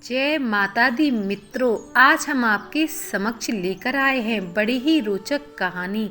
जय माता दी मित्रों, आज हम आपके समक्ष लेकर आए हैं बड़ी ही रोचक कहानी।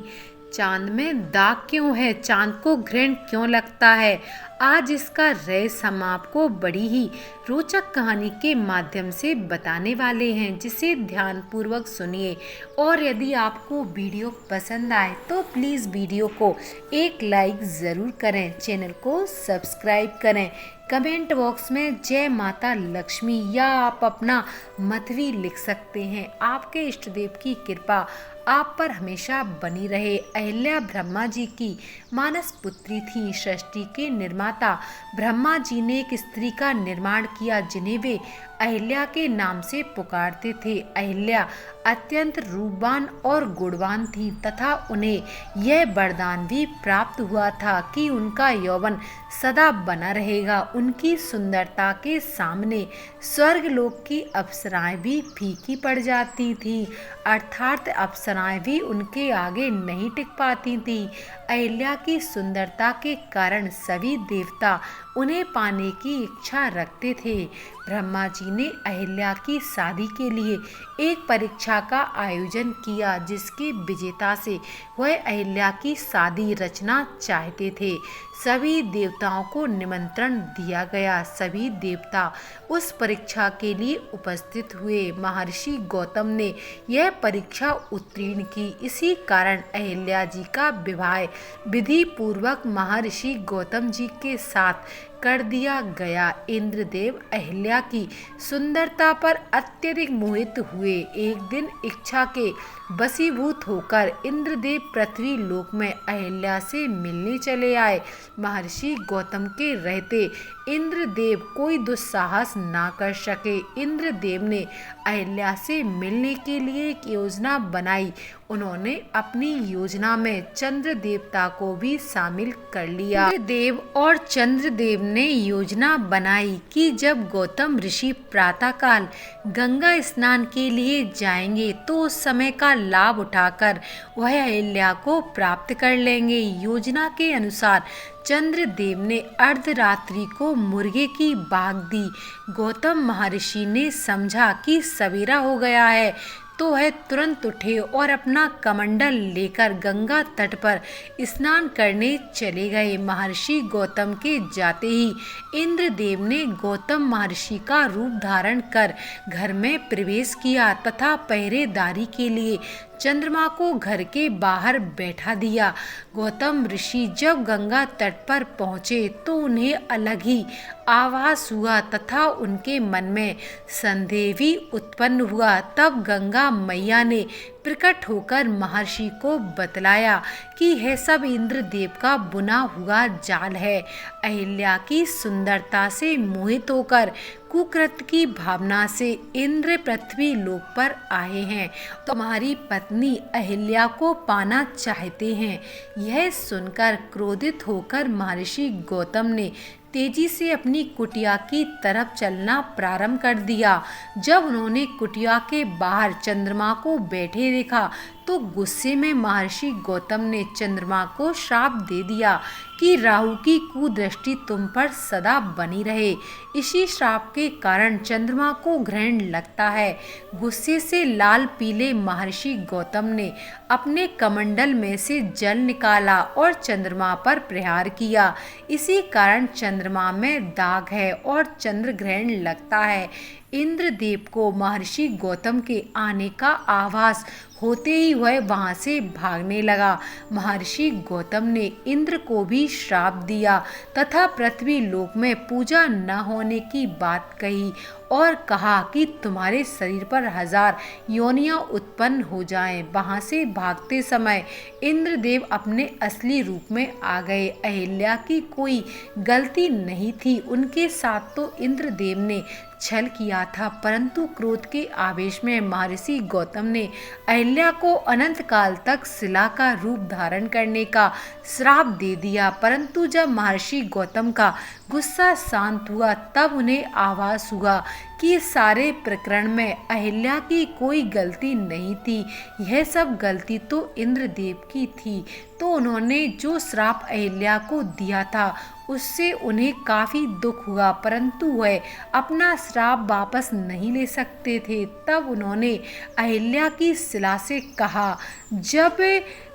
चांद में दाग क्यों है, चांद को ग्रहण क्यों लगता है। आज इसका रहस्य हम आपको बड़ी ही रोचक कहानी के माध्यम से बताने वाले हैं, जिसे ध्यान पूर्वक सुनिए। और यदि आपको वीडियो पसंद आए तो प्लीज़ वीडियो को एक लाइक ज़रूर करें, चैनल को सब्सक्राइब करें। कमेंट बॉक्स में जय माता लक्ष्मी या आप अपना मत भी लिख सकते हैं। आपके इष्ट देव की कृपा आप पर हमेशा बनी रहे। अहिल्या ब्रह्मा जी की मानस पुत्री थी। सृष्टि के निर्माता ब्रह्मा जी ने एक स्त्री का निर्माण किया जिन्हें वे अहिल्या के नाम से पुकारते थे। अहिल्या अत्यंत रूपवान और गुणवान थी तथा उन्हें यह वरदान भी प्राप्त हुआ था कि उनका यौवन सदा बना रहेगा। उनकी सुंदरता के सामने स्वर्गलोक की अप्सराएं भी फीकी पड़ जाती थीं, अर्थात अप्सराएं भी उनके आगे नहीं टिक पाती थीं। अहिल्या की सुंदरता के कारण सभी देवता उन्हें पाने की इच्छा रखते थे। ब्रह्मा जी ने अहिल्या की शादी के लिए एक परीक्षा का आयोजन किया, जिसके विजेता से वह अहिल्या की शादी रचना चाहते थे। सभी देवताओं को निमंत्रण दिया गया। सभी देवता उस परीक्षा के लिए उपस्थित हुए। महर्षि गौतम ने यह परीक्षा उत्तीर्ण की। इसी कारण अहिल्या जी का विवाह विधि पूर्वक महर्षि गौतम जी के साथ कर दिया गया। इंद्रदेव अहिल्या की सुंदरता पर अत्यधिक मोहित हुए। एक दिन इच्छा के वशीभूत होकर इंद्रदेव पृथ्वी लोक में अहिल्या से मिलने चले आए। महर्षि गौतम के रहते इंद्रदेव कोई दुस्साहस ना कर सके। इंद्रदेव ने अहिल्या से मिलने के लिए एक योजना बनाई। उन्होंने अपनी योजना में चंद्र देवता को भी शामिल कर लिया। इंद्रदेव और चंद्रदेव ने योजना बनाई कि जब गौतम ऋषि प्रातःकाल गंगा स्नान के लिए जाएंगे तो उस समय का लाभ उठाकर वह अहिल्या को प्राप्त कर लेंगे। योजना के अनुसार चंद्रदेव ने अर्धरात्रि को मुर्गे की बाग दी। गौतम महर्षि ने समझा कि सवेरा हो गया है तो वह तुरंत उठे और अपना कमंडल लेकर गंगा तट पर स्नान करने चले गए। महर्षि गौतम के जाते ही इंद्रदेव ने गौतम महर्षि का रूप धारण कर घर में प्रवेश किया तथा पहरेदारी के लिए चंद्रमा को घर के बाहर बैठा दिया। गौतम ऋषि जब गंगा तट पर पहुँचे तो उन्हें अलग ही आभास हुआ तथा उनके मन में संदेह भी उत्पन्न हुआ। तब गंगा मैया ने प्रकट होकर महर्षि को बतलाया कि यह सब इंद्रदेव का बुना हुआ जाल है। अहिल्या की सुंदरता से मोहित होकर कुकृत्य की भावना से इंद्र पृथ्वी लोक पर आए हैं। तुम्हारी पत्नी अहिल्या को पाना चाहते हैं। यह सुनकर क्रोधित होकर महर्षि गौतम ने तेजी से अपनी कुटिया की तरफ चलना प्रारंभ कर दिया। जब उन्होंने कुटिया के बाहर चंद्रमा को बैठे देखा तो गुस्से में महर्षि गौतम ने चंद्रमा को श्राप दे दिया कि राहु की कुदृष्टि तुम पर सदा बनी रहे। इसी श्राप के कारण चंद्रमा को ग्रहण लगता है। गुस्से से लाल पीले महर्षि गौतम ने अपने कमंडल में से जल निकाला और चंद्रमा पर प्रहार किया। इसी कारण चंद्रमा में दाग है और चंद्र ग्रहण लगता है। इंद्रदेव को महर्षि गौतम के आने का आभास होते ही वह वहां से भागने लगा। महर्षि गौतम ने इंद्र को भी श्राप दिया तथा पृथ्वी लोक में पूजा न होने की बात कही और कहा कि तुम्हारे शरीर पर 1000 योनियां उत्पन्न हो जाएं। वहां से भागते समय इंद्रदेव अपने असली रूप में आ गए। अहिल्या की कोई गलती नहीं थी। उनके साथ तो इंद्रदेव ने छल किया था, परंतु क्रोध के आवेश में महर्षि गौतम ने अहिल्या को अनंत काल तक शिला का रूप धारण करने का श्राप दे दिया। परंतु जब महर्षि गौतम का गुस्सा शांत हुआ तब उन्हें आभास हुआ कि सारे प्रकरण में अहिल्या की कोई गलती नहीं थी, यह सब गलती तो इंद्रदेव की थी। तो उन्होंने जो श्राप अहिल्या को दिया था उससे उन्हें काफ़ी दुख हुआ, परंतु वह अपना श्राप वापस नहीं ले सकते थे। तब उन्होंने अहिल्या की शिला से कहा, जब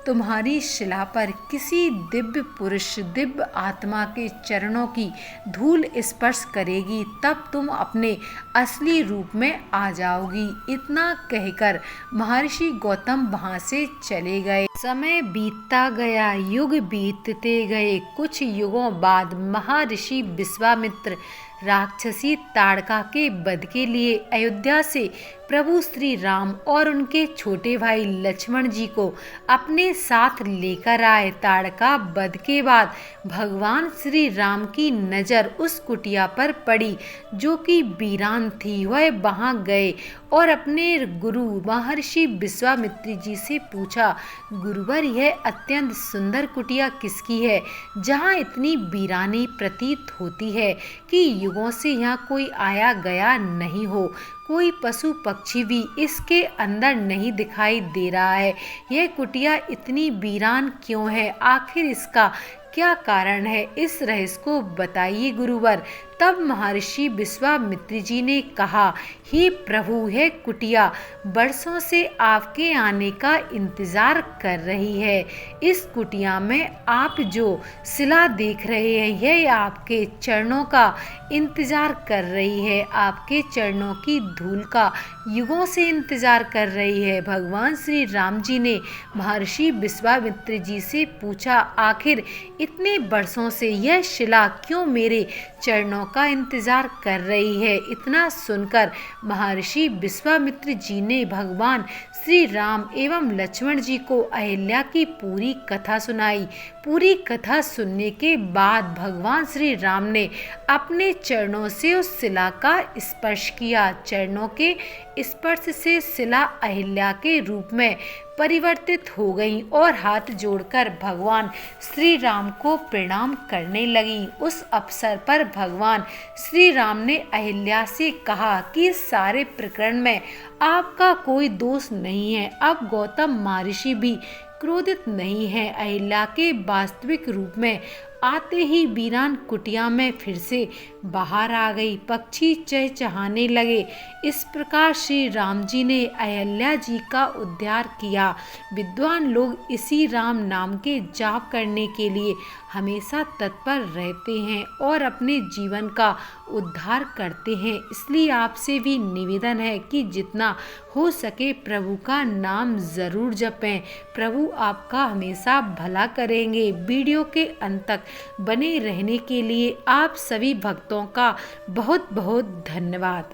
तुम्हारी शिला पर किसी दिव्य पुरुष दिव्य आत्मा के चरणों की धूल स्पर्श करेगी तब तुम अपने असली रूप में आ जाओगी। इतना कहकर महर्षि गौतम वहाँ से चले गए। समय बीतता गया, युग बीतते गए। कुछ युगों बाद महर्षि विश्वामित्र राक्षसी ताड़का के वध के लिए अयोध्या से प्रभु श्री राम और उनके छोटे भाई लक्ष्मण जी को अपने साथ लेकर आए। ताड़का वध के बाद भगवान श्री राम की नज़र उस कुटिया पर पड़ी जो कि वीरान थी। वह वहां गए और अपने गुरु महर्षि विश्वामित्र जी से पूछा, गुरुवर यह अत्यंत सुंदर कुटिया किसकी है जहाँ इतनी वीरानी प्रतीत होती है कि युगों से यहाँ कोई आया गया नहीं हो, कोई पशु पक्षी भी इसके अंदर नहीं दिखाई दे रहा है। यह कुटिया इतनी वीरान क्यों है, आखिर इसका क्या कारण है, इस रहस्य को बताइए गुरुवर। तब महर्षि विश्वामित्र जी ने कहा, हे प्रभु, यह कुटिया वर्षों से आपके आने का इंतजार कर रही है। इस कुटिया में आप जो शिला देख रहे हैं यह आपके चरणों का इंतजार कर रही है, आपके चरणों की धूल का युगों से इंतजार कर रही है। भगवान श्री राम जी ने महर्षि विश्वामित्र जी से पूछा, आखिर इतने वर्षों से यह शिला क्यों मेरे चरणों का इंतजार कर रही है। इतना सुनकर महर्षि विश्वामित्र जी ने भगवान श्री राम एवं लक्ष्मण जी को अहिल्या की पूरी कथा सुनाई। पूरी कथा सुनने के बाद भगवान श्री राम ने अपने चरणों से उस शिला का स्पर्श किया। चरणों के स्पर्श से शिला अहिल्या के रूप में परिवर्तित हो गई और हाथ जोड़कर भगवान श्री राम को प्रणाम करने लगी। उस अवसर पर भगवान श्री राम ने अहिल्या से कहा कि सारे प्रकरण में आपका कोई दोष नहीं है। अब गौतम महर्षि भी क्रोधित नहीं है। अहिल्या के वास्तविक रूप में आते ही वीरान कुटिया में फिर से बाहर आ गई। पक्षी चहचहाने लगे। इस प्रकार श्री राम जी ने अहिल्या जी का उद्धार किया। विद्वान लोग इसी राम नाम के जाप करने के लिए हमेशा तत्पर रहते हैं और अपने जीवन का उद्धार करते हैं। इसलिए आपसे भी निवेदन है कि जितना हो सके प्रभु का नाम ज़रूर जपें। प्रभु आपका हमेशा भला करेंगे। वीडियो के अंत तक बने रहने के लिए आप सभी भक्तों का बहुत बहुत धन्यवाद।